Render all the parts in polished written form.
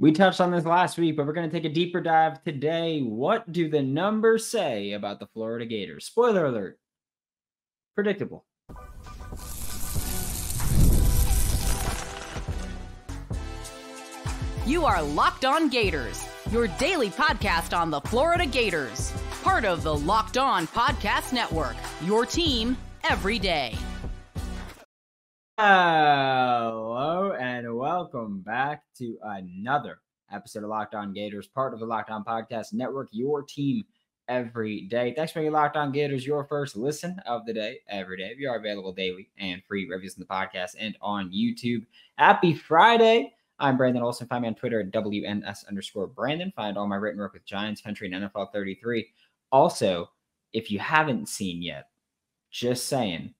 We touched on this last week, but we're going to take a deeper dive today. What do the numbers say about the Florida Gators? Spoiler alert. Predictable. You are Locked On Gators, your daily podcast on the Florida Gators. Part of the Locked On Podcast Network, your team every day. Hello and welcome back to another episode of Locked On Gators, part of the Locked On Podcast Network, your team every day. Thanks for making Locked On Gators your first listen of the day every day. We are available daily and free reviews in the podcast and on YouTube. Happy Friday. I'm Brandon Olsen. Find me on Twitter at WNS_Brandon. Find all my written work with Giants Country and NFL 33. Also, if you haven't seen yet, just saying,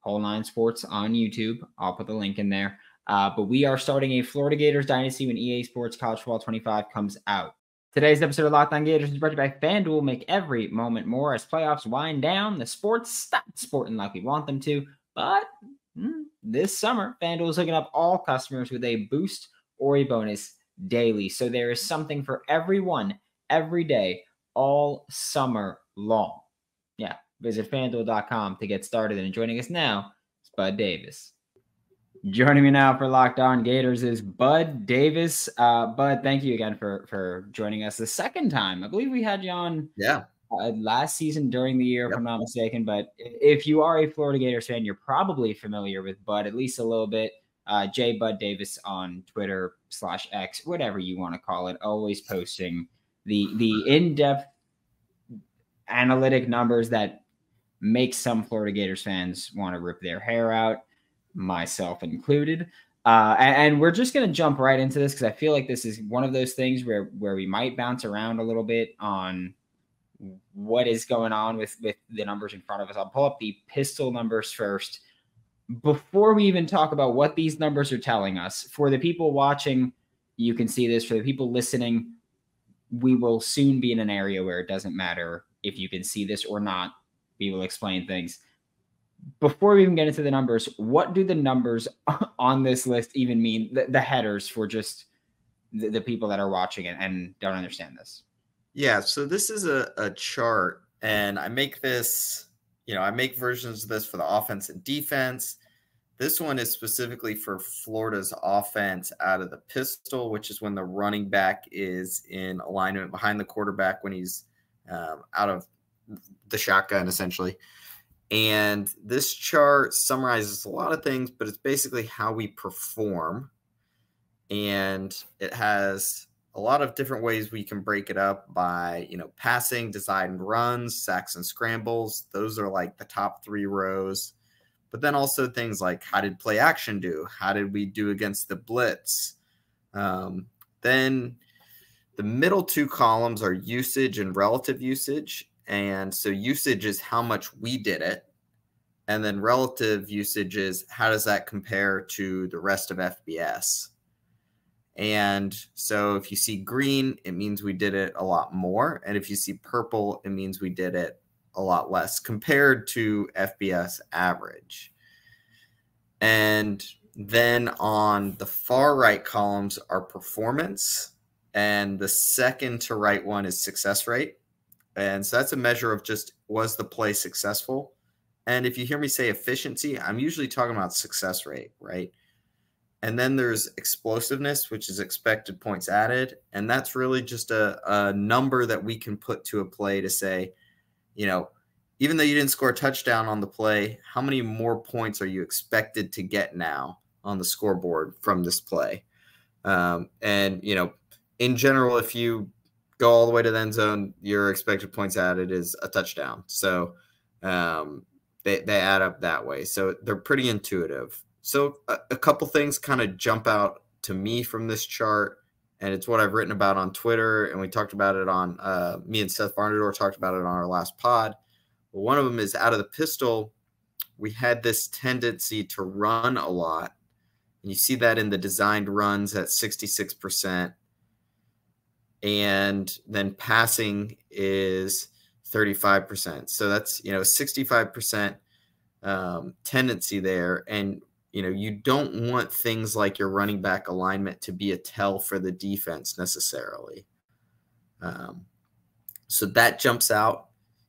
Whole Nine Sports on YouTube. I'll put the link in there. But we are starting a Florida Gators dynasty when EA Sports College Football 25 comes out. Today's episode of Locked On Gators is brought to you by FanDuel. Make every moment more as playoffs wind down. The sports stop sporting like we want them to, but this summer, FanDuel is hooking up all customers with a boost or a bonus daily. So there is something for everyone, every day, all summer long. Yeah, visit FanDuel.com to get started. And joining us now is Bud Davis. Joining me now for Locked On Gators is Bud Davis. Bud, thank you again for joining us the second time. I believe we had you on last season during the year, if I'm not mistaken. But if you are a Florida Gators fan, you're probably familiar with Bud, at least a little bit. J Bud Davis on Twitter /X, whatever you want to call it, always posting the in-depth analytic numbers that make some Florida Gators fans want to rip their hair out, myself included. And we're just going to jump right into this because I feel like this is one of those things where we might bounce around a little bit on what is going on with the numbers in front of us. I'll pull up the pistol numbers first before we even talk about what these numbers are telling us. For the people watching, you can see this. For the people listening, we will soon be in an area where it doesn't matter if you can see this or not. We will explain things. Before we even get into the numbers, what do the numbers on this list even mean? The headers for just the people that are watching it and don't understand this. Yeah, so this is a chart, and I make this, I make versions of this for the offense and defense. This one is specifically for Florida's offense out of the pistol, which is when the running back is in alignment behind the quarterback when he's out of the shotgun, essentially. And this chart summarizes a lot of things, but it's basically how we perform. And it has a lot of different ways we can break it up by, passing, designed runs, sacks and scrambles. Those are like the top 3 rows. But then also things like, how did play action do? How did we do against the blitz? Then the middle 2 columns are usage and relative usage. And so usage is how much we did it. And then relative usage is how does that compare to the rest of FBS? And so if you see green, it means we did it a lot more. And if you see purple, it means we did it a lot less compared to FBS average. And then on the far right columns are performance. And the second to right one is success rate. And so that's a measure of just, was the play successful? And if you hear me say efficiency, I'm usually talking about success rate, right? And then there's explosiveness, which is expected points added. And that's really just a number that we can put to a play to say, even though you didn't score a touchdown on the play, how many more points are you expected to get now on the scoreboard from this play? In general, if you go all the way to the end zone, your expected points added is a touchdown. So they add up that way. So they're pretty intuitive. So a couple things kind of jump out to me from this chart, and it's what I've written about on Twitter, and we talked about it on me and Seth Varnador talked about it on our last pod. Well, one of them is out of the pistol, we had this tendency to run a lot. And you see that in the designed runs at 66%. And then passing is 35%. So that's, 65% tendency there. And you don't want things like your running back alignment to be a tell for the defense necessarily. So that jumps out.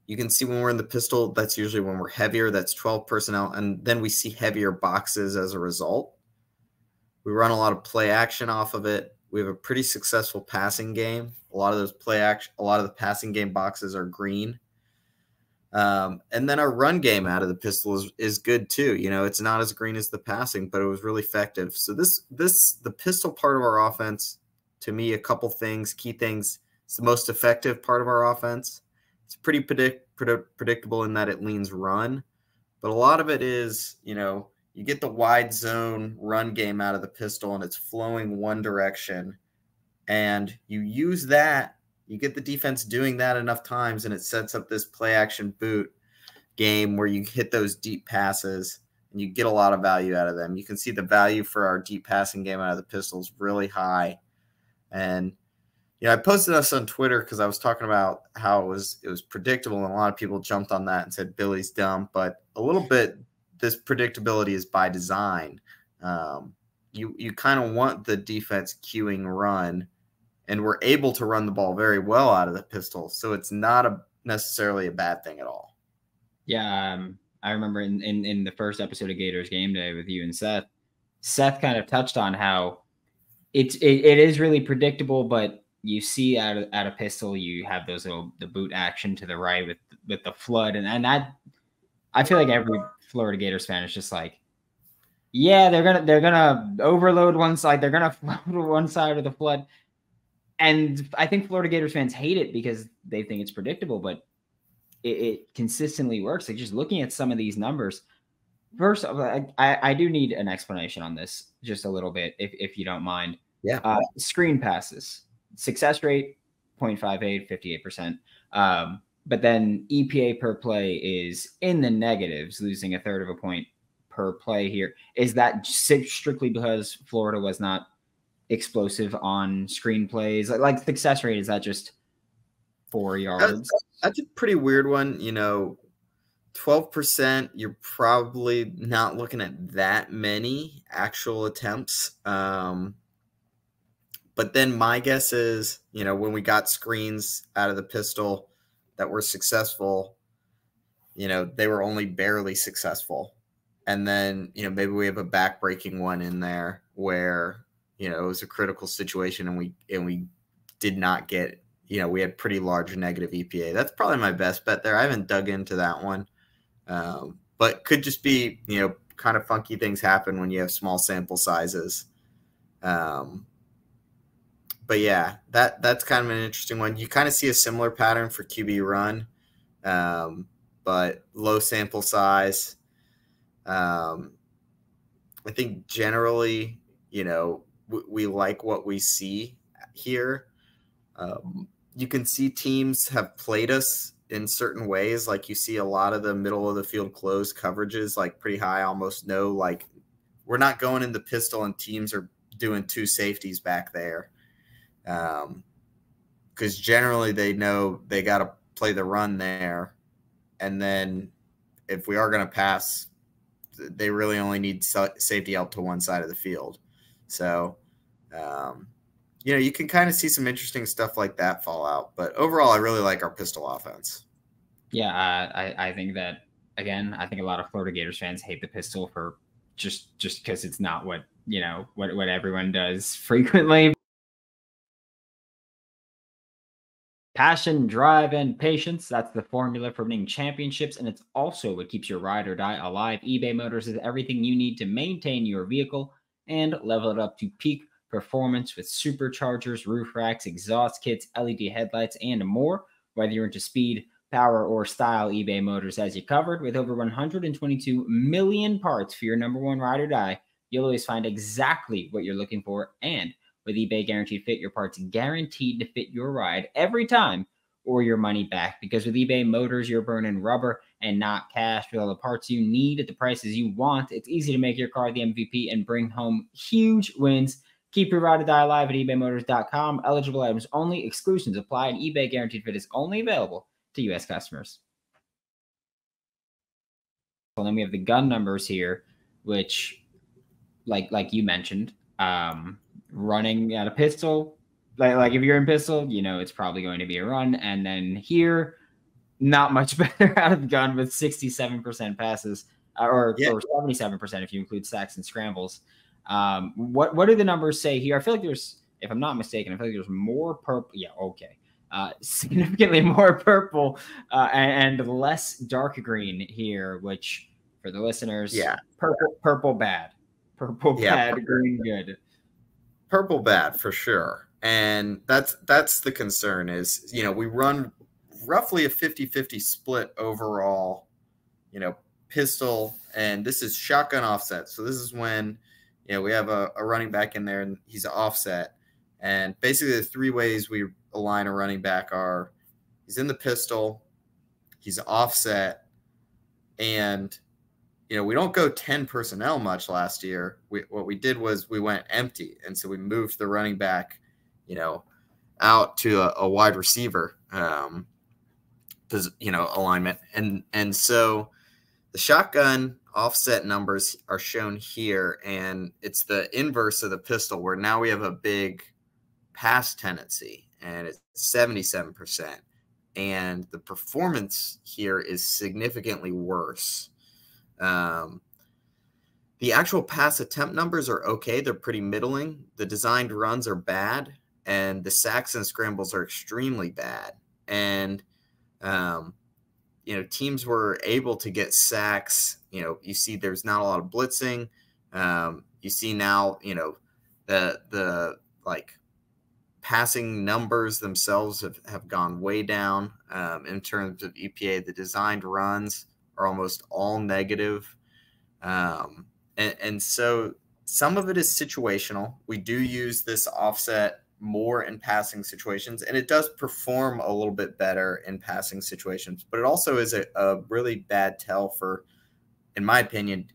You can see when we're in the pistol, that's usually when we're heavier. That's 12 personnel. And then we see heavier boxes as a result. We run a lot of play action off of it. We have a pretty successful passing game. A lot of the passing game boxes are green. And then our run game out of the pistol is good too. It's not as green as the passing, but it was really effective. So the pistol part of our offense, to me, a couple things, key things. It's the most effective part of our offense. It's pretty predictable in that it leans run, but a lot of it is, you get the wide zone run game out of the pistol and it's flowing one direction, and you use that. You get the defense doing that enough times, and it sets up this play action boot game where you hit those deep passes and you get a lot of value out of them. You can see the value for our deep passing game out of the pistol is really high. And I posted this on Twitter because I was talking about how it was predictable, and a lot of people jumped on that and said Billy's dumb. But a little bit, this predictability is by design. You kind of want the defense cueing run, and we're able to run the ball very well out of the pistol, so it's not necessarily a bad thing at all. Yeah, I remember in the first episode of Gators Game Day with you and Seth kind of touched on how it is really predictable, but you see at a pistol, you have the boot action to the right with the flood, and that I feel like every Florida Gators fan is just like, yeah, they're gonna overload one side, they're gonna flood one side of the flood, and I think Florida Gators fans hate it because they think it's predictable, but it consistently works. Like just looking at some of these numbers. First, I do need an explanation on this just a little bit, if you don't mind. Yeah. Screen passes. Success rate, 0.58, 58%. But then EPA per play is in the negatives, losing a third of a point per play here. Is that strictly because Florida was not explosive on screen plays? Like success rate, is that just 4 yards? That's a pretty weird one. 12%, you're probably not looking at that many actual attempts. But then my guess is, when we got screens out of the pistol that were successful, they were only barely successful. And then, maybe we have a back-breaking one in there where, it was a critical situation and we did not get, we had pretty large negative EPA. That's probably my best bet there. I haven't dug into that one. But could just be, kind of funky things happen when you have small sample sizes. But yeah, that's kind of an interesting one. You kind of see a similar pattern for QB run, but low sample size. I think generally, we like what we see here. You can see teams have played us in certain ways. Like you see a lot of the middle of the field closed coverages, like pretty high, almost no, like we're not going in the pistol and teams are doing two safeties back there. Because generally they know they got to play the run there. And then if we are going to pass, they really only need safety help to one side of the field. So, you can kind of see some interesting stuff like that fall out. But overall, I really like our pistol offense. Yeah, I think that, again, I think a lot of Florida Gators fans hate the pistol for just because it's not what everyone does frequently. Passion, drive, and patience. That's the formula for winning championships, and it's also what keeps your ride or die alive. eBay Motors is everything you need to maintain your vehicle and level it up to peak performance with superchargers, roof racks, exhaust kits, LED headlights, and more. Whether you're into speed, power, or style, eBay Motors has you covered. With over 122 million parts for your number one ride or die, you'll always find exactly what you're looking for. And with eBay Guaranteed Fit, your parts guaranteed to fit your ride every time or your money back. Because with eBay Motors, you're burning rubber and not cash. With all the parts you need at the prices you want, it's easy to make your car the MVP and bring home huge wins. Keep your ride or die alive at ebaymotors.com. Eligible items only. Exclusions apply, and eBay Guaranteed Fit is only available to U.S. customers. And then we have the gun numbers here, which like you mentioned, running at a pistol, like if you're in pistol, it's probably going to be a run. And then here, not much better out of the gun with 67% passes, or 77% if you include sacks and scrambles. What do the numbers say here? I feel like there's, if I'm not mistaken, I feel like there's more purple. Yeah, okay. Significantly more purple and less dark green here, which for the listeners, purple bad. Purple bad, green good. Purple bad for sure. And that's the concern is, we run roughly a 50-50 split overall, pistol, and this is shotgun offset. So this is when, we have a running back in there and he's offset. And basically the three ways we align a running back are he's in the pistol, he's offset, and, we don't go 10 personnel much last year. What we did was we went empty. And so we moved the running back, out to a wide receiver, alignment. And so the shotgun offset numbers are shown here, and it's the inverse of the pistol where now we have a big pass tendency, and it's 77%. And the performance here is significantly worse. The actual pass attempt numbers are okay. They're pretty middling. The designed runs are bad, and the sacks and scrambles are extremely bad. And, teams were able to get sacks. You see there's not a lot of blitzing. You see now, the passing numbers themselves have gone way down in terms of EPA. The designed runs are almost all negative. And so some of it is situational. We do use this offset more in passing situations, and it does perform a little bit better in passing situations, but it also is a really bad tell for, in my opinion,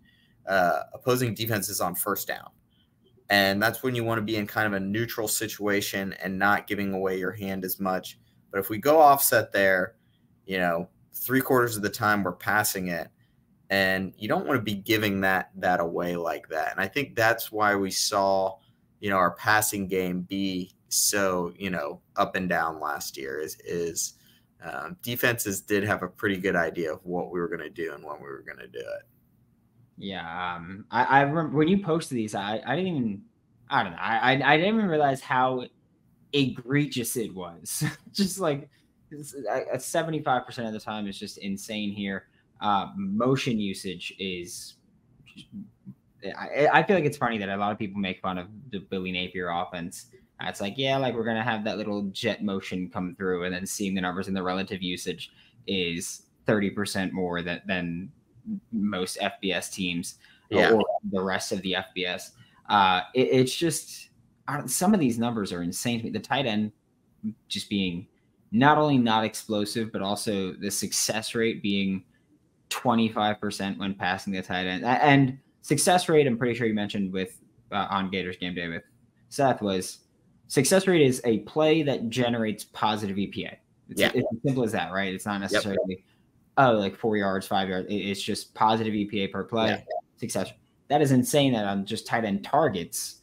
opposing defenses on first down. And that's when you want to be in kind of a neutral situation and not giving away your hand as much. But if we go offset there, 3/4 of the time we're passing it, and you don't want to be giving that away like that. And I think that's why we saw, our passing game be so, up and down last year is defenses did have a pretty good idea of what we were going to do and when we were going to do it. Yeah. I remember when you posted these, I didn't even realize how egregious it was. Just like 75% of the time is just insane here. Motion usage is, I feel like it's funny that a lot of people make fun of the Billy Napier offense. It's like, we're going to have that little jet motion come through, and then seeing the numbers and the relative usage is 30% more than most FBS teams or the rest of the FBS. It's just, some of these numbers are insane to me. The tight end just being not only not explosive, but also the success rate being 25% when passing the tight end. And success rate, I'm pretty sure you mentioned with on Gators Game Day with Seth, was success rate is a play that generates positive EPA. It's as simple as that, right? It's not necessarily, like 4 yards, 5 yards. It's just positive EPA per play. Success. That is insane that on just tight end targets,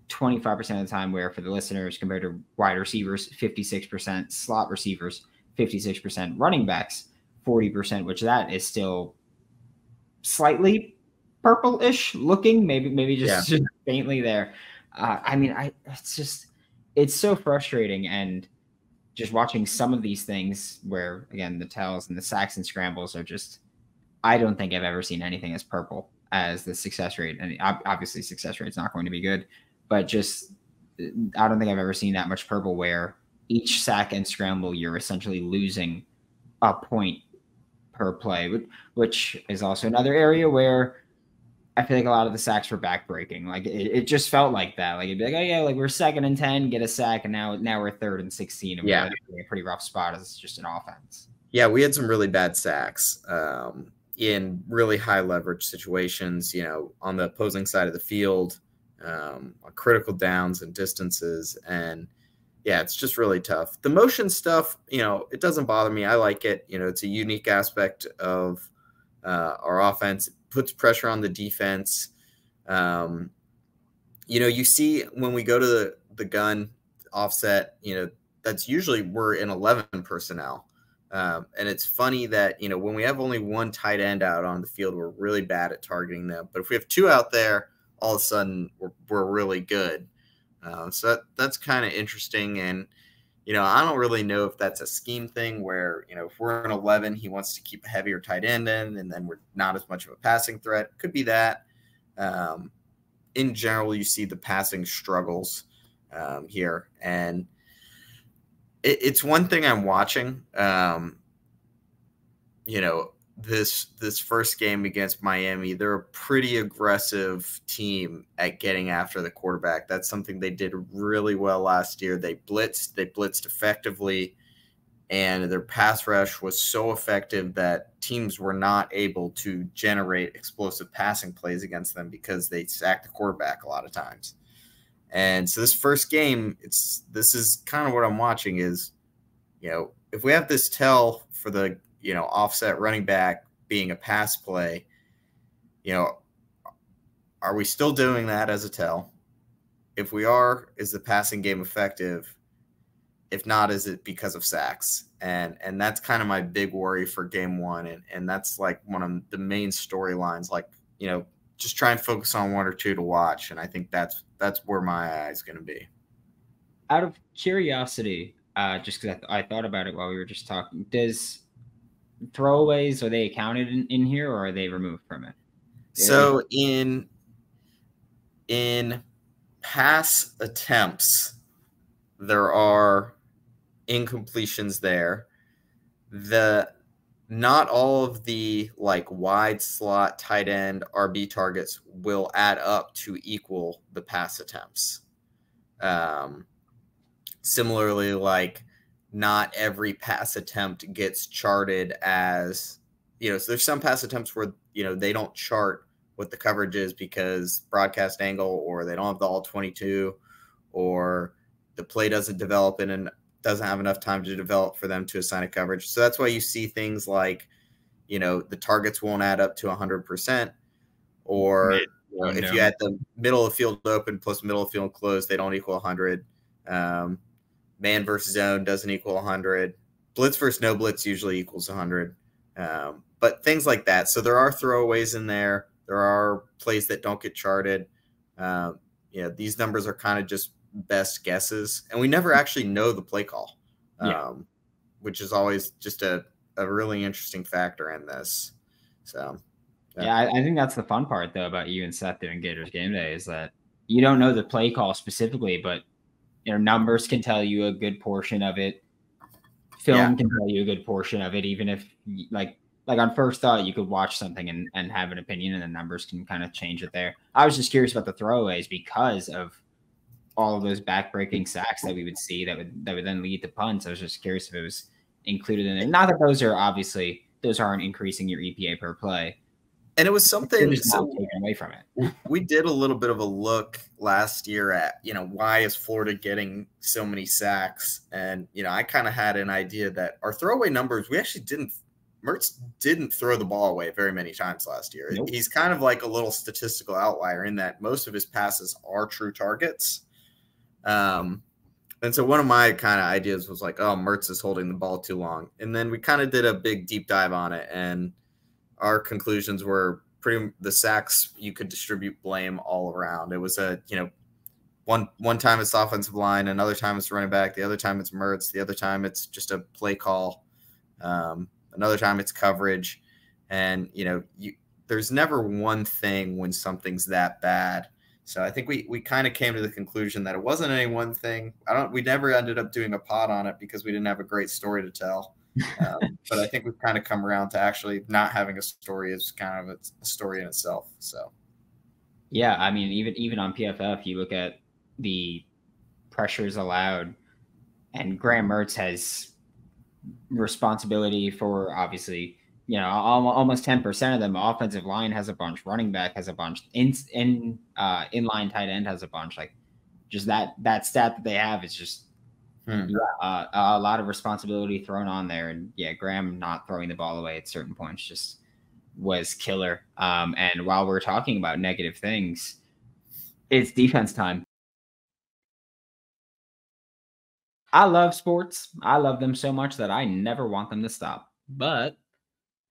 25% of the time, where for the listeners, compared to wide receivers, 56%, slot receivers, 56%, running backs, 40%, which that is still slightly purple-ish looking, maybe just faintly there. It's so frustrating. And just watching some of these things where, again, the tells and the sacks and scrambles are just, I don't think I've ever seen anything as purple as the success rate. And obviously success rate is not going to be good, but just, I don't think I've ever seen that much purple where each sack and scramble, you're essentially losing a point per play, which is also another area where I feel like a lot of the sacks were backbreaking. Like it just felt like that. Like it'd be like, like we're 2nd and 10, get a sack, and now we're 3rd and 16, and we're in a pretty rough spot as just an offense. Yeah, we had some really bad sacks in really high leverage situations. On the opposing side of the field, on critical downs and distances, and it's just really tough. The motion stuff, it doesn't bother me. I like it. It's a unique aspect of our offense. It puts pressure on the defense. you see when we go to the gun offset, that's usually we're in 11 personnel. And it's funny that, when we have only one tight end out on the field, we're really bad at targeting them. But if we have two out there, all of a sudden we're really good. So that's kind of interesting. And, I don't really know if that's a scheme thing where, if we're in 11, he wants to keep a heavier tight end in, and then we're not as much of a passing threat. Could be that. In general, you see the passing struggles here. And it's one thing I'm watching. This first game against Miami, they're a pretty aggressive team at getting after the quarterback. That's something they did really well last year. They blitzed effectively, and their pass rush was so effective that teams were not able to generate explosive passing plays against them because they sacked the quarterback a lot of times. And so this first game, this is kind of what I'm watching is, if we have this tell for the offset running back being a pass play, are we still doing that as a tell? If we are, is the passing game effective? If not, is it because of sacks? And that's kind of my big worry for game one. And that's like one of the main storylines, just try and focus on one or two to watch. And I think that's where my eye is going to be. Out of curiosity, just because I thought about it while we were just talking, does throwaways, are they accounted in here, or are they removed from it? So in pass attempts, there are incompletions there. Not all of the wide slot tight end RB targets will add up to equal the pass attempts. Similarly, not every pass attempt gets charted as, so there's some pass attempts where, they don't chart what the coverage is because broadcast angle, or they don't have the all 22, or the play doesn't develop and doesn't have enough time to develop for them to assign a coverage. So that's why you see things like, the targets won't add up to 100%, or if you add the middle of field open plus middle of field closed, they don't equal 100. Man versus zone doesn't equal 100. Blitz versus no blitz usually equals 100. But things like that. So there are throwaways in there. There are plays that don't get charted. These numbers are kind of just best guesses. And we never actually know the play call, which is always just a really interesting factor in this. So, I think that's the fun part, though, about you and Seth doing Gators Game Day is that you don't know the play call specifically, but numbers can tell you a good portion of it. Film can tell you a good portion of it, even if like on first thought, you could watch something and have an opinion, and the numbers can kind of change it there. I was just curious about the throwaways because of all of those backbreaking sacks that we would see that would then lead to punts. I was just curious if it was included in it. Not that those aren't increasing your EPA per play. And it was something taken away from it. We did a little bit of a look last year at, why is Florida getting so many sacks? And, I kind of had an idea that our throwaway numbers, Mertz didn't throw the ball away very many times last year. Nope. He's kind of like a little statistical outlier in that most of his passes are true targets. And so one of my kind of ideas was Mertz is holding the ball too long. And then we kind of did a big deep dive on it, and our conclusions were the sacks, you could distribute blame all around. It was one time it's offensive line, another time it's running back, the other time it's Mertz, the other time it's just a play call, another time it's coverage. And, there's never one thing when something's that bad. So I think we kind of came to the conclusion that it wasn't any one thing. We never ended up doing a pod on it because we didn't have a great story to tell. But I think we've kind of come around to actually not having a story is kind of a story in itself. So, yeah, I mean, even on PFF, you look at the pressures allowed, and Graham Mertz has responsibility for obviously, almost 10% of them. Offensive line has a bunch, running back has a bunch, inline tight end has a bunch. Just that stat that they have is just. A lot of responsibility thrown on there, and Graham not throwing the ball away at certain points just was killer. And while we're talking about negative things, It's defense time. I love sports. I love them so much that I never want them to stop. But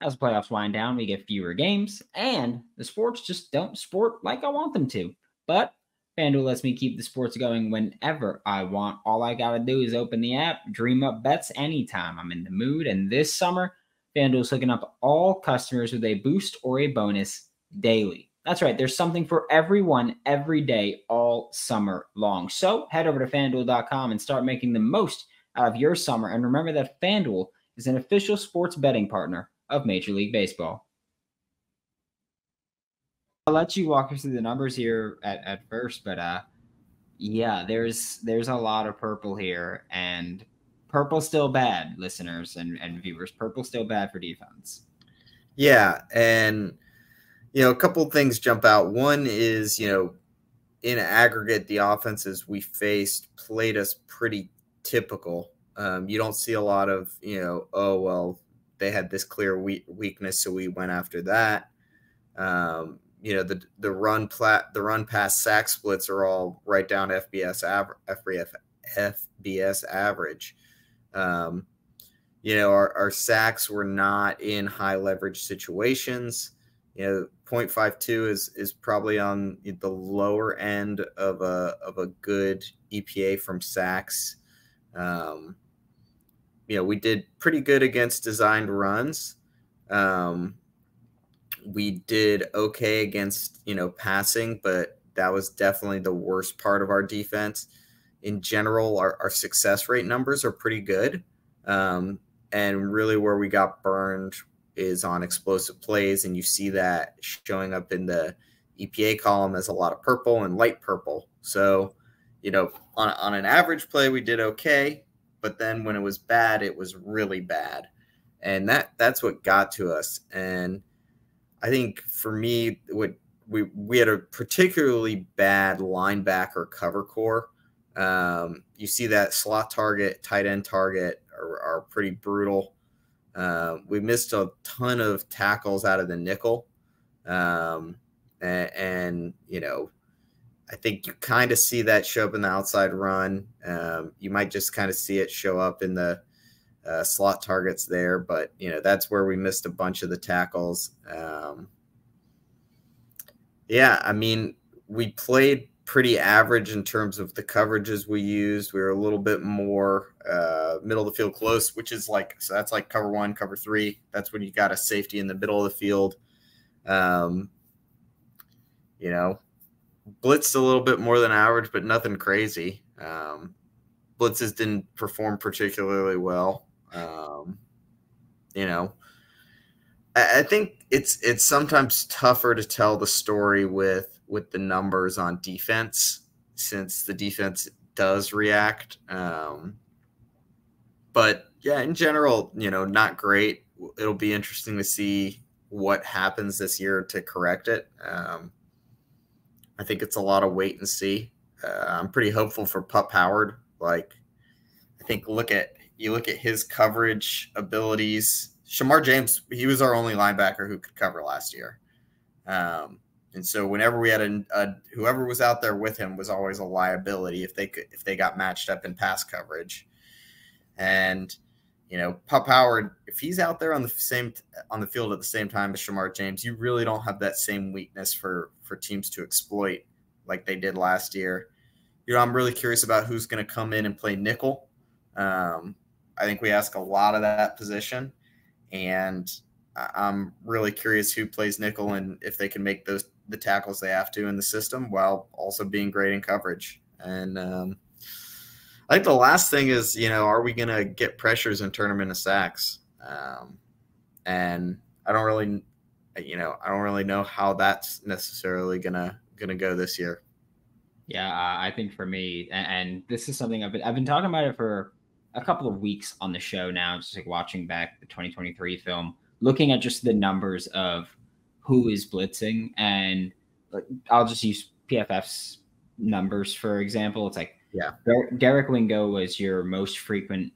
as the playoffs wind down, we get fewer games, and the sports just don't sport like I want them to. But FanDuel lets me keep the sports going whenever I want. All I got to do is open the app, dream up bets anytime I'm in the mood. And this summer, FanDuel's hooking up all customers with a boost or a bonus daily. That's right. There's something for everyone every day all summer long. So head over to FanDuel.com and start making the most out of your summer. And remember that FanDuel is an official sports betting partner of Major League Baseball. I'll let you walk us through the numbers here at first, but yeah, there's a lot of purple here, and purple's still bad, listeners and viewers. Purple's still bad for defense. Yeah, and a couple of things jump out. One is, in aggregate, the offenses we faced played us pretty typical. You don't see a lot of, oh, well, they had this clear weakness, so we went after that. The run pass sack splits are all right down FBS average. Our sacks were not in high leverage situations. 0.52 is probably on the lower end of a good EPA from sacks. We did pretty good against designed runs. We did okay against, passing, but that was definitely the worst part of our defense. In general, our success rate numbers are pretty good. And really where we got burned is on explosive plays, and you see that showing up in the EPA column as a lot of purple and light purple. So, on an average play, we did okay, but then when it was bad, it was really bad. And that's what got to us. And I think for me, we had a particularly bad linebacker cover core. You see that slot target, tight end target are pretty brutal. We missed a ton of tackles out of the nickel. I think you kind of see that show up in the outside run. You might just kind of see it show up in the slot targets there, but that's where we missed a bunch of the tackles. We played pretty average in terms of the coverages we used. We were a little bit more middle of the field close, which is so that's like cover 1, cover 3. That's when you got a safety in the middle of the field. Blitzed a little bit more than average, but nothing crazy. Blitzes didn't perform particularly well. I think it's sometimes tougher to tell the story with the numbers on defense, since the defense does react. But yeah, in general, not great. It'll be interesting to see what happens this year to correct it. I think it's a lot of wait and see. I'm pretty hopeful for Pup Howard. I think you look at his coverage abilities. Shamar James, he was our only linebacker who could cover last year. And so whenever we had whoever was out there with him was always a liability if they got matched up in pass coverage. And Pup Howard, if he's out there on the field at the same time as Shamar James, you really don't have that same weakness for teams to exploit like they did last year. I'm really curious about who's going to come in and play nickel. I think we ask a lot of that position, and I'm really curious who plays nickel and if they can make the tackles they have to in the system while also being great in coverage. And I think the last thing is, are we going to get pressures and turn them into sacks? And I don't really know how that's necessarily gonna go this year. Yeah, I think for me, and this is something I've been talking about it for a couple of weeks on the show now, just watching back the 2023 film, looking at just the numbers of who is blitzing, and I'll just use PFF's numbers for example. It's Derek Wingo was your most frequent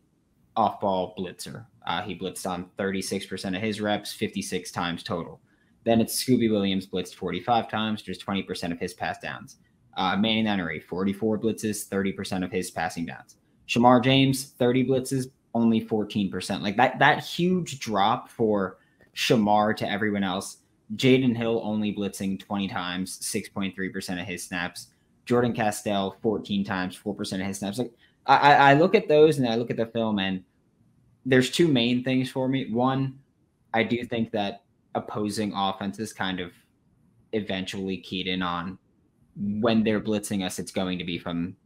off-ball blitzer. He blitzed on 36% of his reps, 56 times total. Then it's Scooby Williams blitzed 45 times, just 20% of his pass downs. Manny Nunnery, 44 blitzes, 30% of his passing downs. Shamar James, 30 blitzes, only 14%. Like that huge drop for Shamar to everyone else. Jaden Hill only blitzing 20 times, 6.3% of his snaps. Jordan Castell, 14 times, 4% of his snaps. Like I look at those and I look at the film, and there's two main things for me. One, I do think that opposing offenses kind of eventually keyed in on when they're blitzing us, it's going to be from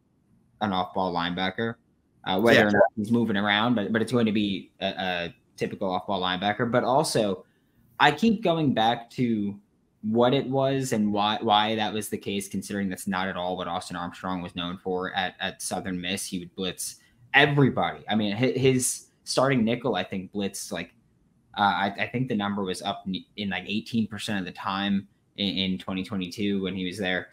an off-ball linebacker, whether or not he's moving around, but it's going to be a typical off-ball linebacker. But also, I keep going back to what it was and why that was the case, considering that's not at all what Austin Armstrong was known for at Southern Miss. He would blitz everybody. I mean, his starting nickel, I think, blitzed like I think the number was up in like 18% of the time in 2022 when he was there.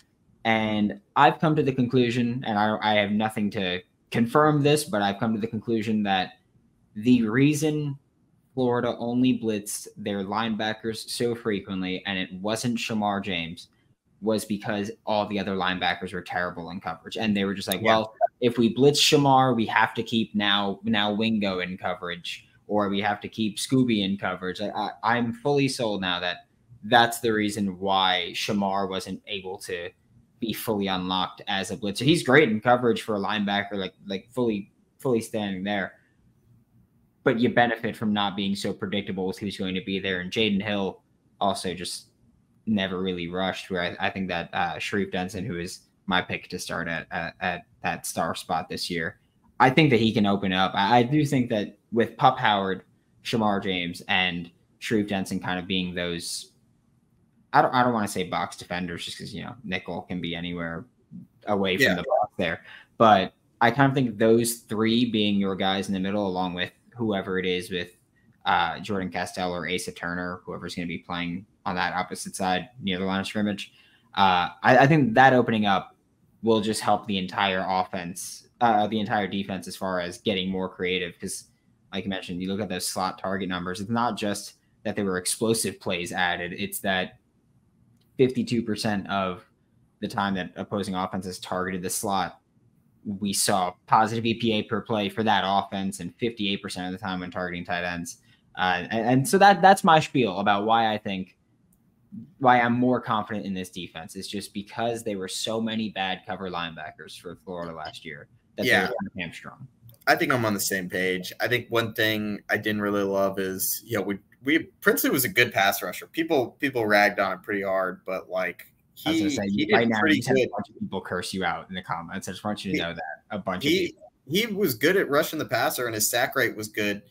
And I've come to the conclusion, and I have nothing to confirm this, but I've come to the conclusion that the reason Florida only blitzed their linebackers so frequently, and it wasn't Shamar James, was because all the other linebackers were terrible in coverage. And they were just like, well, if we blitz Shamar, we have to keep now Wingo in coverage, or we have to keep Scooby in coverage. I'm fully sold now that that's the reason why Shamar wasn't able to be fully unlocked as a blitzer. He's great in coverage for a linebacker, like fully standing there. But you benefit from not being so predictable with who's going to be there. And Jaden Hill also just never really rushed, where I think that Sharif Denson, who is my pick to start at that star spot this year, I think that he can open up. I do think that with Pup Howard, Shamar James, and Sharif Denson kind of being those, I don't want to say box defenders, just because, nickel can be anywhere away from the box there. But I kind of think those three being your guys in the middle, along with whoever it is with Jordan Castell or Asa Turner, whoever's going to be playing on that opposite side near the line of scrimmage. I think that opening up will just help the entire offense, the entire defense, as far as getting more creative. Because, like you mentioned, you look at those slot target numbers. It's not just that there were explosive plays added. It's that 52% of the time that opposing offenses targeted the slot, we saw positive EPA per play for that offense, and 58% of the time when targeting tight ends. And so that's my spiel about why I'm more confident in this defense. Is just because they were so many bad cover linebackers for Florida last year that they were kind of hamstrung. I think I'm on the same page. I think one thing I didn't really love is, we Princely was a good pass rusher. People ragged on it pretty hard, but like he did right now, pretty you had good. a bunch of people curse you out in the comments. I just want you to know that a bunch of people. He was good at rushing the passer, and his sack rate was good.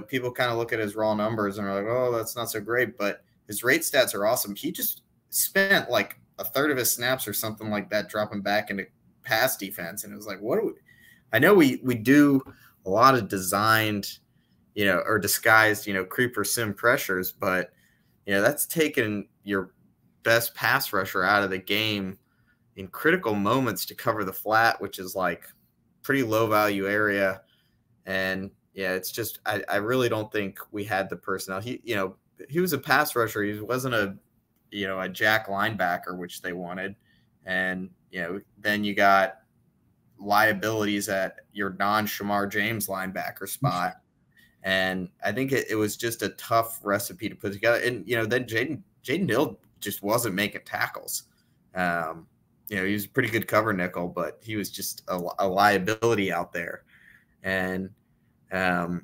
People kind of look at his raw numbers and are like, oh, that's not so great, but his rate stats are awesome. He just spent like a third of his snaps or something like that dropping back into pass defense, and it was like, I know we do a lot of designed, or disguised, creeper sim pressures, but that's taken your best pass rusher out of the game in critical moments to cover the flat, which is like pretty low value area. And it's just, I really don't think we had the personnel. He was a pass rusher. He wasn't a jack linebacker, which they wanted. And, then you got liabilities at your non-Shamar James linebacker spot. And I think it was just a tough recipe to put together. And, then Jaden Hill just wasn't making tackles. He was a pretty good cover nickel, but he was just a liability out there. And, I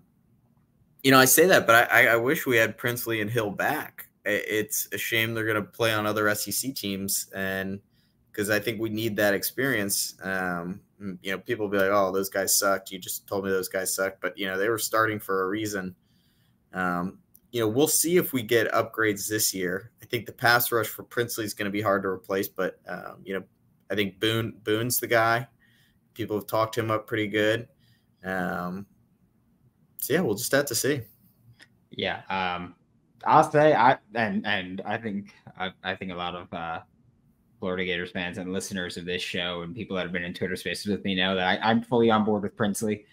say that, but I wish we had Princely and Hill back. It's a shame they're going to play on other SEC teams, and because I think we need that experience. People will be like, oh, those guys sucked. You just told me those guys sucked. But, they were starting for a reason. We'll see if we get upgrades this year. I think the pass rush for Princely is going to be hard to replace, but, I think Boone's the guy. People have talked him up pretty good. We'll just have to see. Yeah. I'll say I think a lot of Florida Gators fans and listeners of this show and people that have been in Twitter spaces with me know that I'm fully on board with Princely.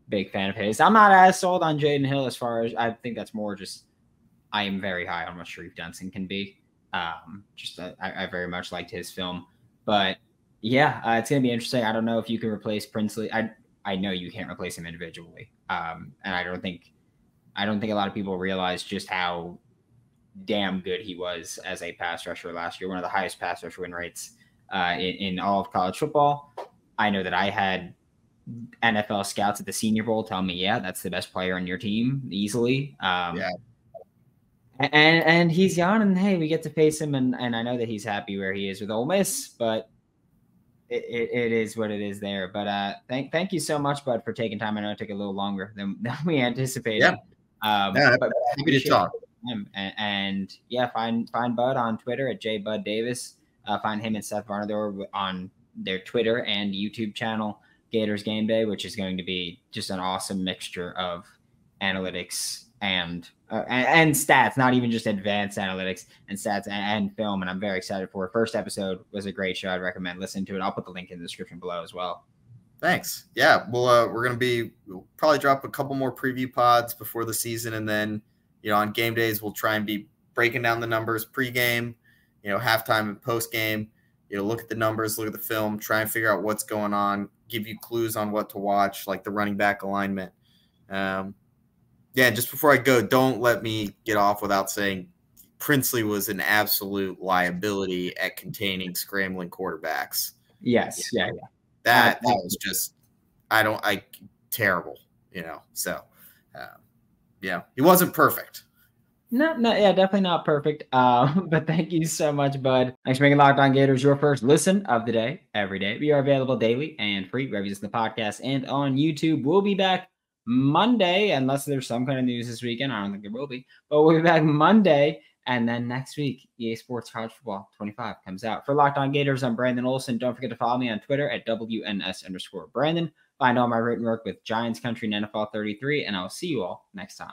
Big fan of his. I'm not as sold on Jaden Hill, as far as I think that's more just I am very high on what Sharif Denson can be. I very much liked his film. But yeah, it's going to be interesting. I don't know if you can replace Princely. I know you can't replace him individually. And I don't think a lot of people realize just how damn good he was as a pass rusher last year. One of the highest pass rusher win rates in all of college football. I know that I had NFL scouts at the Senior Bowl tell me, yeah, that's the best player on your team easily. Yeah. And he's young, and hey, we get to face him, and I know that he's happy where he is with Ole Miss, but it is what it is there. But thank you so much, Bud, for taking time. I know it took a little longer than we anticipated. Yeah. But happy to talk. And yeah, find Bud on Twitter at jbuddavis. Find him and Seth Varnador on their Twitter and YouTube channel, Gators Game Day, which is going to be just an awesome mixture of analytics and stats, not even just advanced analytics and stats and film. And I'm very excited for it. First episode was a great show. I'd recommend listening to it. I'll put the link in the description below as well. Thanks. Yeah. Well, we'll probably drop a couple more preview pods before the season. And then, on game days, we'll try and be breaking down the numbers pregame, halftime and postgame, look at the numbers, look at the film, try and figure out what's going on, give you clues on what to watch, like the running back alignment. Yeah, just before I go, don't let me get off without saying Princely was an absolute liability at containing scrambling quarterbacks. Yes. Yeah. That was just, terrible, So, yeah, he wasn't perfect. No, yeah, definitely not perfect. But thank you so much, Bud. Thanks for making Locked On Gators your first listen of the day, every day. We are available daily and free wherever you listen to the podcast and on YouTube. We'll be back Monday, unless there's some kind of news this weekend. I don't think there will be, but we'll be back Monday. And then next week, EA Sports College Football 25 comes out. For Locked On Gators, I'm Brandon Olsen. Don't forget to follow me on Twitter at WNS_Brandon. Find all my written work with Giants Country and NFL 33, and I'll see you all next time.